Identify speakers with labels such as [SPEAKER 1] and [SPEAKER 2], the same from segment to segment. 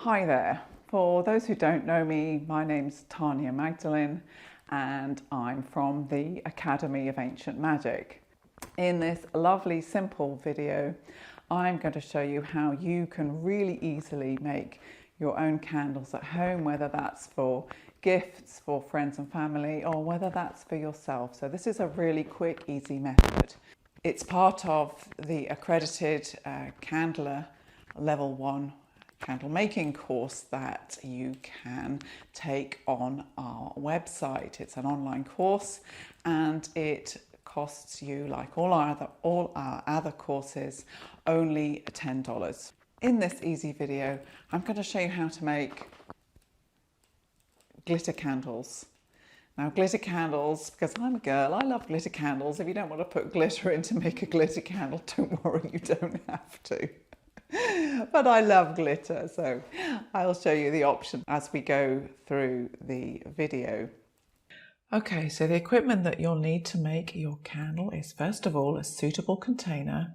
[SPEAKER 1] Hi there. For those who don't know me, my name's Tanya Magdalene and I'm from the Academy of Ancient Magic. In this lovely simple video, I'm going to show you how you can really easily make your own candles at home, whether that's for gifts for friends and family or whether that's for yourself. So this is a really quick, easy method. It's part of the Accredited Candler Level 1 candle making course that you can take on our website. It's an online course and it costs you, like all our other courses, only $10. In this easy video, I'm going to show you how to make glitter candles. Now, glitter candles, because I'm a girl, I love glitter candles. If you don't want to put glitter in to make a glitter candle, don't worry, you don't have to. But I love glitter, so I'll show you the option as we go through the video. Okay, so the equipment that you'll need to make your candle is first of all a suitable container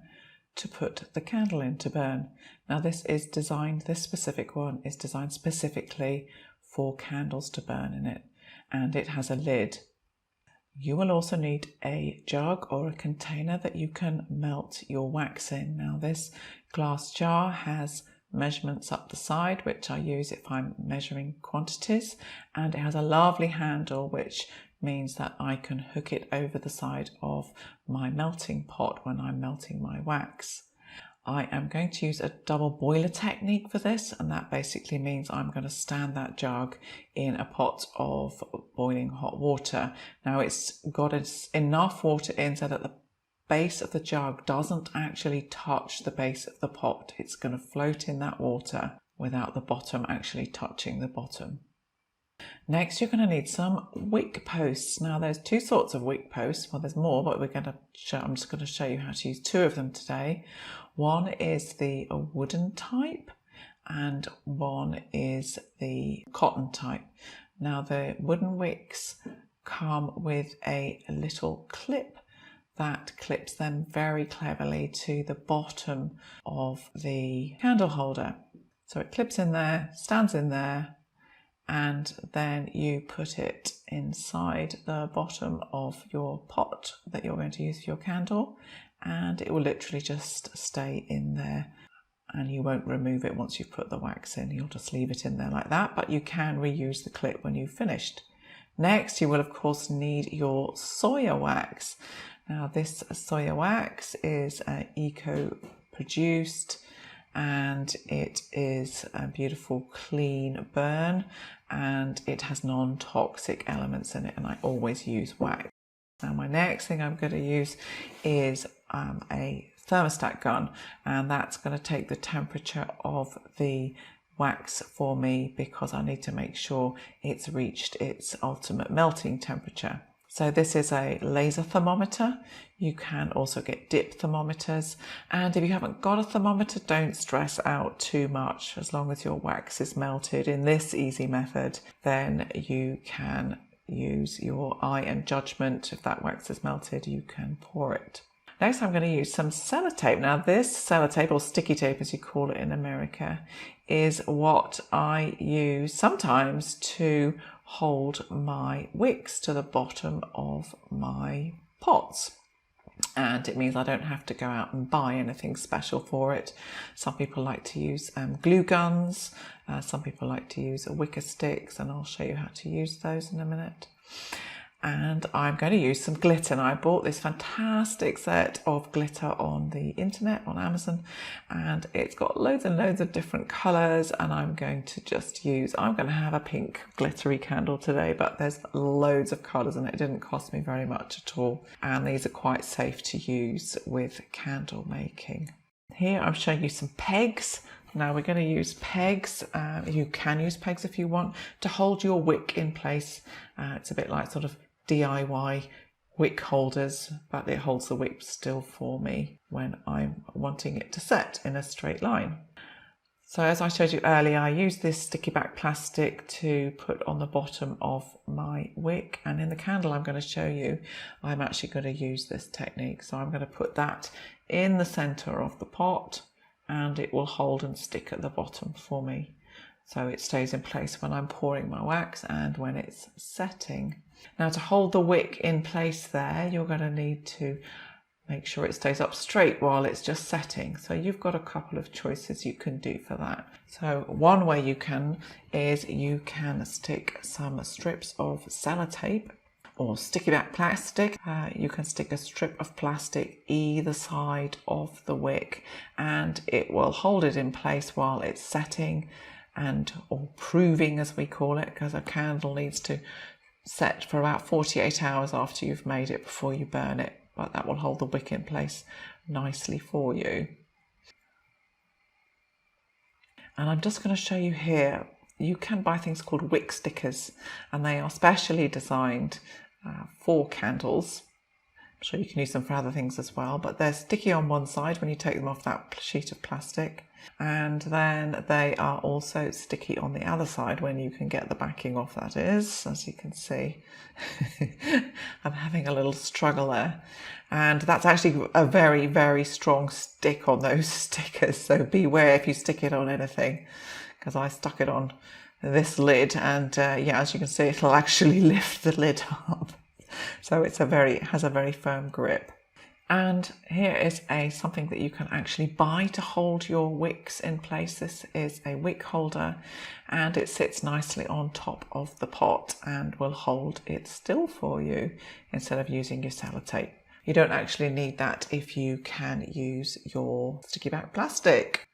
[SPEAKER 1] to put the candle in to burn. Now this specific one is designed specifically for candles to burn in it, and it has a lid. You will also need a jug or a container that you can melt your wax in. Now this glass jar has measurements up the side, which I use if I'm measuring quantities, and it has a lovely handle which means that I can hook it over the side of my melting pot when I'm melting my wax. I am going to use a double boiler technique for this, and that basically means I'm going to stand that jug in a pot of boiling hot water. Now it's got enough water in so that the base of the jug doesn't actually touch the base of the pot. It's going to float in that water without the bottom actually touching the bottom. Next, you're going to need some wick posts. Now there's two sorts of wick posts. Well, there's more, but I'm just going to show you how to use two of them today. One is the wooden type and one is the cotton type. Now the wooden wicks come with a little clip that clips them very cleverly to the bottom of the candle holder. So it clips in there, stands in there, and then you put it inside the bottom of your pot that you're going to use for your candle, and it will literally just stay in there and you won't remove it once you've put the wax in. You'll just leave it in there like that, but you can reuse the clip when you've finished. Next, you will of course need your soya wax. Now this soya wax is eco-produced and it is a beautiful clean burn and it has non-toxic elements in it, and I always use wax. Now my next thing I'm going to use is a thermostat gun, and that's going to take the temperature of the wax for me because I need to make sure it's reached its ultimate melting temperature. So this is a laser thermometer. You can also get dip thermometers, and if you haven't got a thermometer, don't stress out too much. As long as your wax is melted in this easy method, then you can use your eye and judgment. If that wax is melted, you can pour it. Next, I'm going to use some sellotape. Now this sellotape, or sticky tape as you call it in America, is what I use sometimes to hold my wicks to the bottom of my pots. And it means I don't have to go out and buy anything special for it. Some people like to use glue guns, some people like to use wicker sticks, and I'll show you how to use those in a minute. And I'm going to use some glitter. Now I bought this fantastic set of glitter on the internet, on Amazon, and it's got loads and loads of different colours, and I'm going to have a pink glittery candle today, but there's loads of colours and it didn't cost me very much at all. And these are quite safe to use with candle making. Here I'm showing you some pegs. Now we're going to use pegs. You can use pegs if you want to hold your wick in place. It's a bit like sort of DIY wick holders, but it holds the wick still for me when I'm wanting it to set in a straight line. So as I showed you earlier, I use this sticky back plastic to put on the bottom of my wick, and in the candle I'm going to show you, I'm actually going to use this technique. So I'm going to put that in the center of the pot and it will hold and stick at the bottom for me. so it stays in place when I'm pouring my wax and when it's setting. Now, to hold the wick in place there, you're going to need to make sure it stays up straight while it's just setting. So you've got a couple of choices you can do for that. So one way you can is you can stick some strips of sellotape or sticky back plastic. You can stick a strip of plastic either side of the wick and it will hold it in place while it's setting and or proving, as we call it, because a candle needs to set for about 48 hours after you've made it before you burn it, but that will hold the wick in place nicely for you. And I'm just going to show you here, you can buy things called wick stickers, and they are specially designed for candles. I'm sure you can use them for other things as well, but they're sticky on one side when you take them off that sheet of plastic, and then they are also sticky on the other side when you can get the backing off, that is, as you can see. I'm having a little struggle there, and that's actually a very, very strong stick on those stickers, so beware if you stick it on anything, because I stuck it on this lid and yeah, as you can see, it'll actually lift the lid up. So it has a very firm grip. And here is something that you can actually buy to hold your wicks in place. This is a wick holder and it sits nicely on top of the pot and will hold it still for you instead of using your sellotape. You don't actually need that if you can use your sticky back plastic.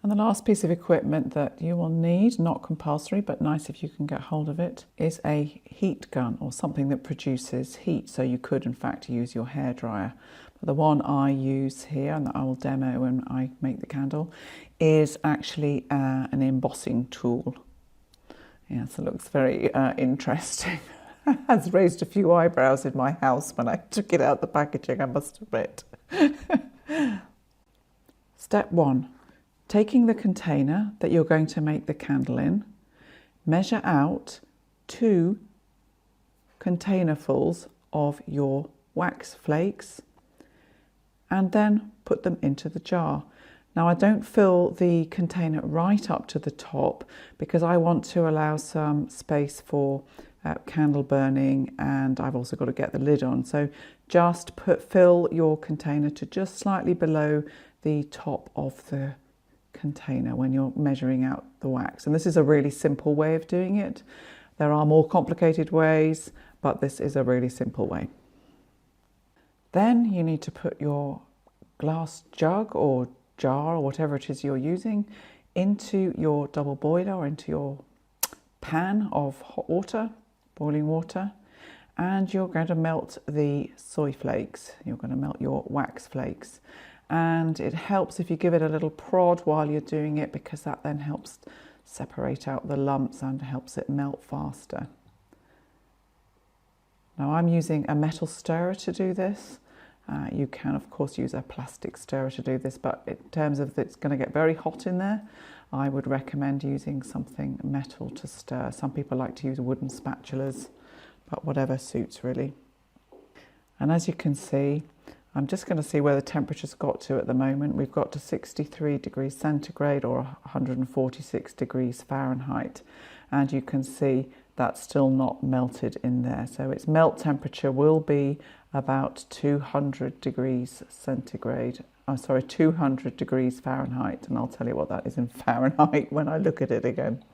[SPEAKER 1] And the last piece of equipment that you will need, not compulsory, but nice if you can get hold of it, is a heat gun or something that produces heat. So you could, in fact, use your hairdryer. But the one I use here and that I will demo when I make the candle is actually an embossing tool. Yes, it looks very interesting. It has raised a few eyebrows in my house when I took it out the packaging, I must admit. Step 1. Taking the container that you're going to make the candle in, measure out 2 containerfuls of your wax flakes and then put them into the jar. Now, I don't fill the container right up to the top because I want to allow some space for candle burning, and I've also got to get the lid on. So just fill your container to just slightly below the top of the container when you're measuring out the wax. And this is a really simple way of doing it. There are more complicated ways, but this is a really simple way. Then you need to put your glass jug or jar or whatever it is you're using into your double boiler or into your pan of hot water, boiling water, and you're going to melt the soy flakes. You're going to melt your wax flakes. And it helps if you give it a little prod while you're doing it, because that then helps separate out the lumps and helps it melt faster. Now, I'm using a metal stirrer to do this. You can of course use a plastic stirrer to do this, but in terms of it's going to get very hot in there, I would recommend using something metal to stir. Some people like to use wooden spatulas, but whatever suits really. And as you can see, I'm just going to see where the temperature's got to at the moment. We've got to 63 degrees centigrade or 146 degrees Fahrenheit. And you can see that's still not melted in there. So its melt temperature will be about 200 degrees centigrade. Oh, sorry, 200 degrees Fahrenheit. And I'll tell you what that is in Fahrenheit when I look at it again.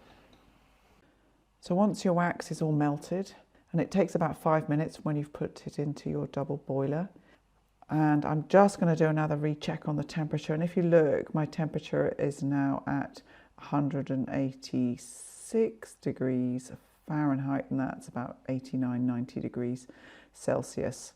[SPEAKER 1] So once your wax is all melted, and it takes about 5 minutes when you've put it into your double boiler, and I'm just going to do another recheck on the temperature. And if you look, my temperature is now at 186 degrees Fahrenheit, and that's about 89, 90 degrees Celsius.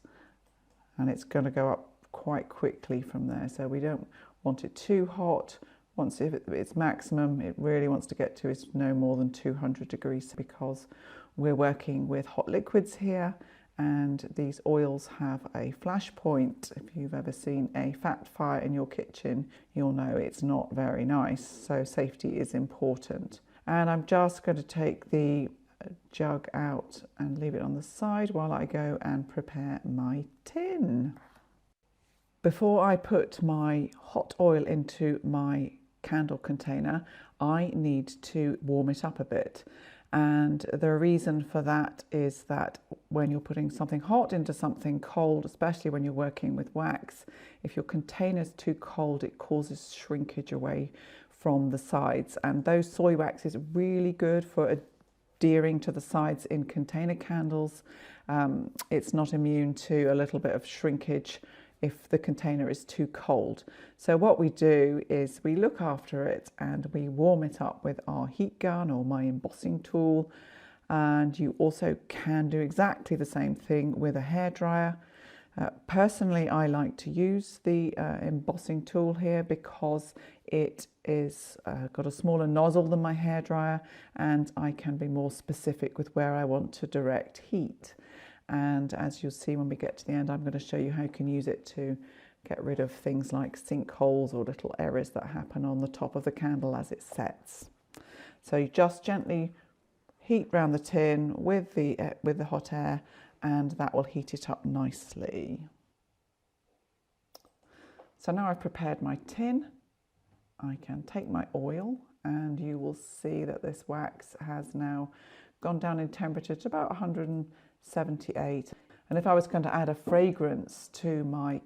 [SPEAKER 1] And it's going to go up quite quickly from there. So we don't want it too hot. Once it's maximum, it really wants to get to is no more than 200 degrees, because we're working with hot liquids here. And these oils have a flash point. If you've ever seen a fat fire in your kitchen, you'll know it's not very nice. So safety is important. And I'm just going to take the jug out and leave it on the side while I go and prepare my tin. Before I put my hot oil into my candle container, I need to warm it up a bit. And the reason for that is that when you're putting something hot into something cold, especially when you're working with wax, if your container's too cold, it causes shrinkage away from the sides. And those soy wax is really good for adhering to the sides in container candles. It's not immune to a little bit of shrinkage if the container is too cold. So what we do is we look after it and we warm it up with our heat gun or my embossing tool. And you also can do exactly the same thing with a hairdryer. Personally, I like to use the embossing tool here because it is got a smaller nozzle than my hairdryer, and I can be more specific with where I want to direct heat. And as you'll see when we get to the end, I'm going to show you how you can use it to get rid of things like sinkholes or little errors that happen on the top of the candle as it sets. So you just gently heat round the tin with the hot air, and that will heat it up nicely. So now I've prepared my tin, I can take my oil, and you will see that this wax has now gone down in temperature to about 178. And if I was going to add a fragrance to my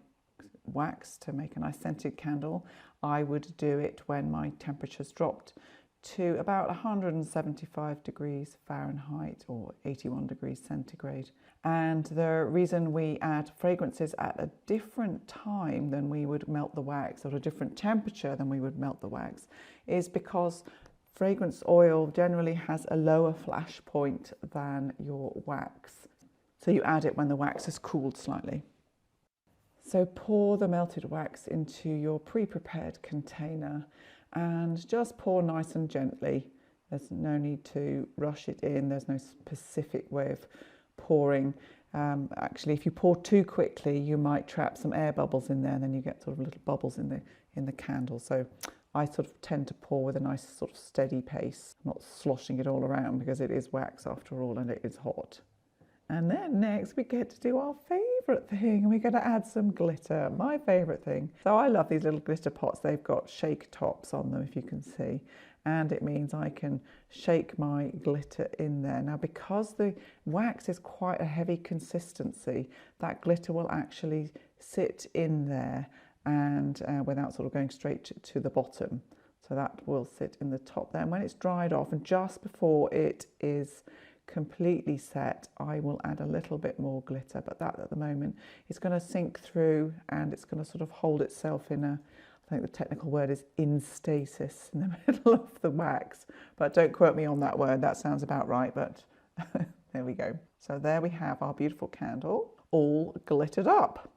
[SPEAKER 1] wax to make a nice scented candle, I would do it when my temperature's dropped to about 175 degrees Fahrenheit or 81 degrees centigrade. And the reason we add fragrances at a different time than we would melt the wax, or a different temperature than we would melt the wax, is because fragrance oil generally has a lower flash point than your wax. So you add it when the wax has cooled slightly. So pour the melted wax into your pre-prepared container and just pour nice and gently. There's no need to rush it in. There's no specific way of pouring. Actually, if you pour too quickly, you might trap some air bubbles in there, and then you get sort of little bubbles in the candle. So I sort of tend to pour with a nice sort of steady pace, not sloshing it all around because it is wax after all and it is hot. And then next we get to do our favourite thing, and we're going to add some glitter, my favourite thing. So I love these little glitter pots. They've got shake tops on them, if you can see, and it means I can shake my glitter in there. Now, because the wax is quite a heavy consistency, that glitter will actually sit in there and without sort of going straight to the bottom. So that will sit in the top there, and when it's dried off and just before it is completely set, I will add a little bit more glitter, but that at the moment is going to sink through and it's going to sort of hold itself in a, I think the technical word is in stasis in the middle of the wax, but don't quote me on that word, that sounds about right, but there we go. So there we have our beautiful candle all glittered up.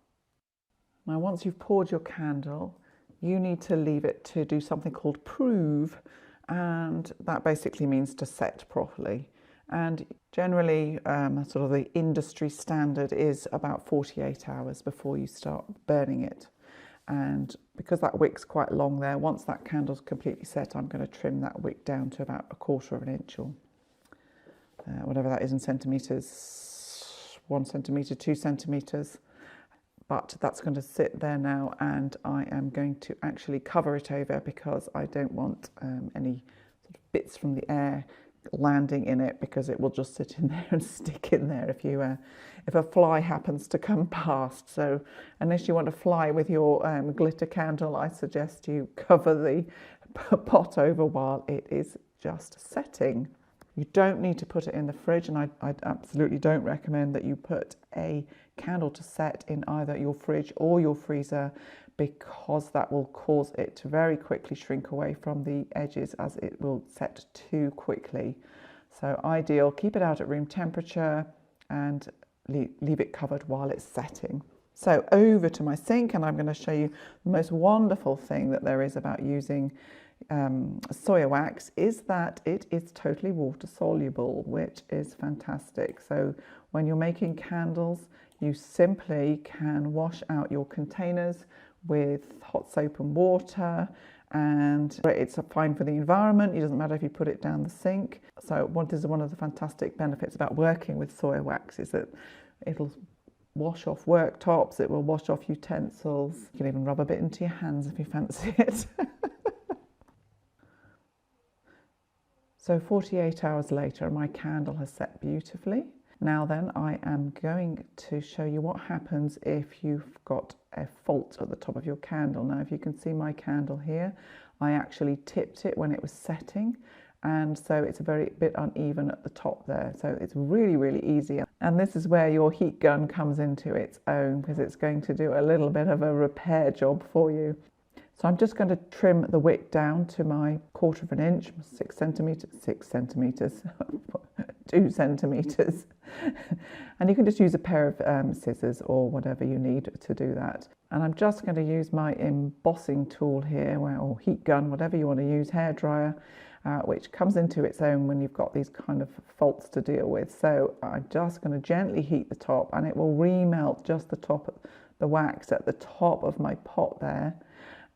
[SPEAKER 1] Now once you've poured your candle, you need to leave it to do something called prove, and that basically means to set properly. And generally, sort of the industry standard is about 48 hours before you start burning it. And because that wick's quite long there, once that candle's completely set, I'm going to trim that wick down to about 1/4 of an inch, or whatever that is in centimetres, 1 centimetre, 2 centimetres. But that's going to sit there now, and I am going to actually cover it over because I don't want any sort of bits from the air landing in it, because it will just sit in there and stick in there if a fly happens to come past. So unless you want to fly with your glitter candle, I suggest you cover the pot over while it is just setting. You don't need to put it in the fridge, and I absolutely don't recommend that you put a candle to set in either your fridge or your freezer, because that will cause it to very quickly shrink away from the edges as it will set too quickly. So ideal, keep it out at room temperature and leave it covered while it's setting. So over to my sink, and I'm going to show you the most wonderful thing that there is about using soya wax is that it is totally water soluble, which is fantastic. So when you're making candles, you simply can wash out your containers with hot soap and water, and it's fine for the environment. It doesn't matter if you put it down the sink. So what is one of the fantastic benefits about working with soya wax is that it'll wash off worktops, it will wash off utensils. You can even rub a bit into your hands if you fancy it. So 48 hours later, my candle has set beautifully. Now then, I am going to show you what happens if you've got a fault at the top of your candle. Now, if you can see my candle here, I actually tipped it when it was setting, and so it's a bit uneven at the top there. So it's really, really easy. And this is where your heat gun comes into its own, because it's going to do a little bit of a repair job for you. So I'm just going to trim the wick down to my 1/4 inch, 6 centimetres, 2 centimetres. And you can just use a pair of scissors or whatever you need to do that. And I'm just going to use my embossing tool here, or heat gun, whatever you want to use, hairdryer, which comes into its own when you've got these kind of faults to deal with. So I'm just going to gently heat the top, and it will remelt just the top, the wax at the top of my pot there.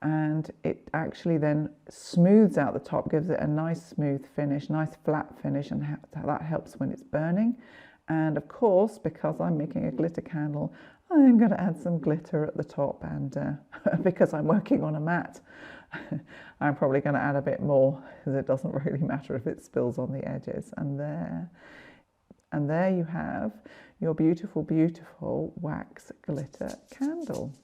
[SPEAKER 1] And it actually then smooths out the top, gives it a nice smooth finish, nice flat finish, and that helps when it's burning. And of course, because I'm making a glitter candle, I'm going to add some glitter at the top, and because I'm working on a mat, I'm probably going to add a bit more, because it doesn't really matter if it spills on the edges. And there you have your beautiful, beautiful wax glitter candle.